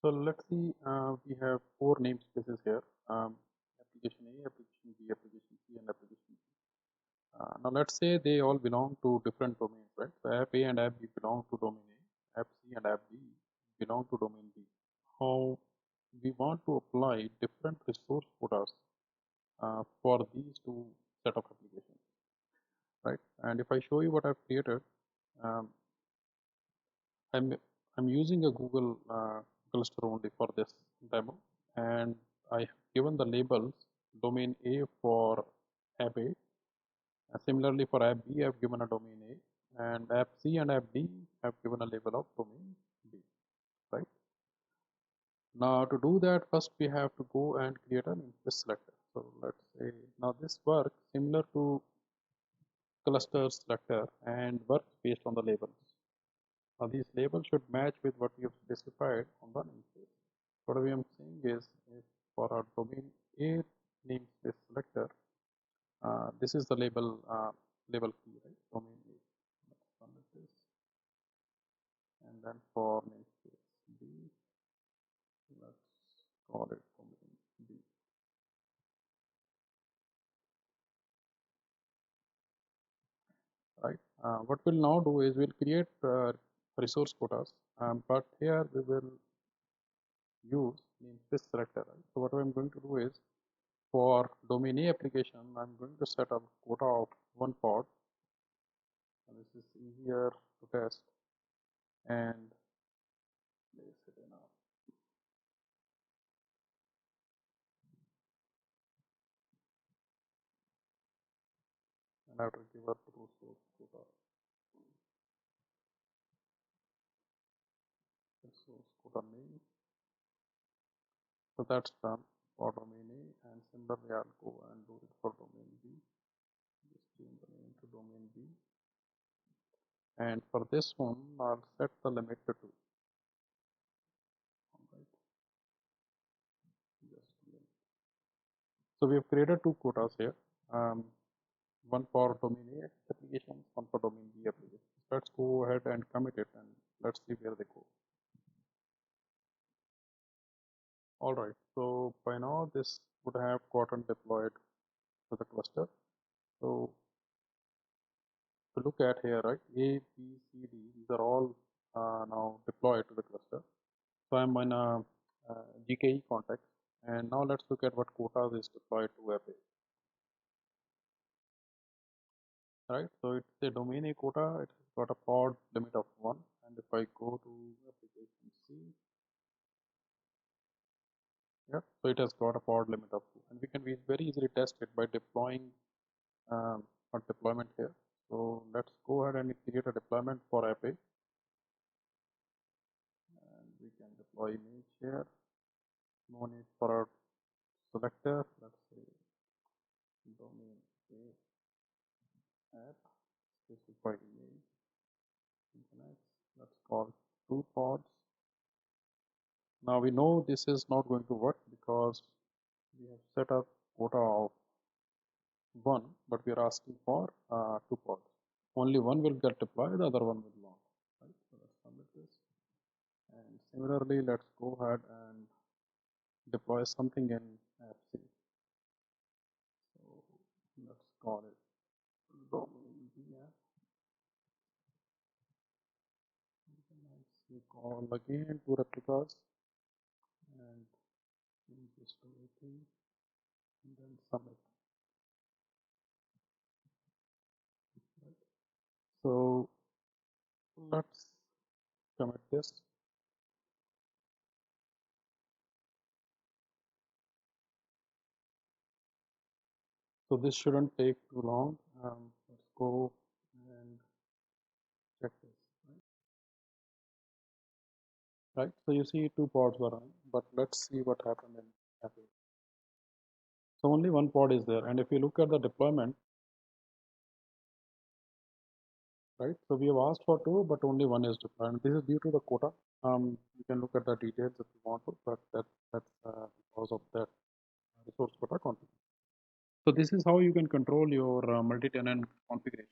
So let's see, we have four namespaces here, application A, application B, application C, and application B. Now let's say they all belong to different domains, right? So app A and app B belong to domain A, app C and app B belong to domain B. How we want to apply different resource quotas for these two set of applications, right? And if I show you what I've created, um, I'm using a Google cluster only for this demo, and I have given the labels domain A for app A. Similarly, for app B, I've given a domain A, and app C and app D have given a label of domain B, right? Now, to do that, first we have to go and create an namespace selector. So let's say now this works similar to cluster selector and works based on the labels. Now these labels should match with what we have specified on the namespace. What I am saying is, if for our domain A namespace selector, this is the label key, right? Domain A. Let's run this, and then for namespace B, let's call it domain B. Right. What we'll now do is we'll create resource quotas, but here we will use namespace selector. Right? So what I'm going to do is, for domain A application, I'm going to set up quota of one pod. And this is easier to test and place it in a and I have to give a true source quota. Source quota name. So that's done for domain A, and similarly I'll go and do it for domain B. Just change the name to domain B. And for this one, I'll set the limit to 2. Alright. So we have created two quotas here. One for domain A applications, one for domain B applications. Let's go ahead and commit it and let's see where they go. Alright, so by now this would have gotten deployed to the cluster. So to look at here, right, A, B, C, D, these are all now deployed to the cluster. So I'm in a GKE context, and now let's look at what quotas is deployed to app A. Right, so it's a domain A quota, it's got a pod limit of 1, and if I go to application C, yeah, so it has got a pod limit of 2, and we can very easily test it by deploying a deployment here. So let's go ahead and create a deployment for app A, and we can deploy image here. No need for our selector. Let's say domain A app, specify image, internet. Let's call 2 pods. Now we know this is not going to work because we have set up quota of 1, but we are asking for 2 pods. Only one will get deployed, the other one will not. Right? So let's submit this. And similarly, let's go ahead and deploy something in app C. So let's call it domain B app. We call again 2 replicas and change this to 18 and then submit. Right. So let's commit this. So this shouldn't take too long. Let's go and check this. Right. So you see 2 pods were running, but let's see what happened in app A. So only 1 pod is there, and if you look at the deployment, right? So we have asked for 2, but only 1 is deployed. And this is due to the quota. You can look at the details if you want to, but that's because of that resource quota configuration. So this is how you can control your multi-tenant configuration.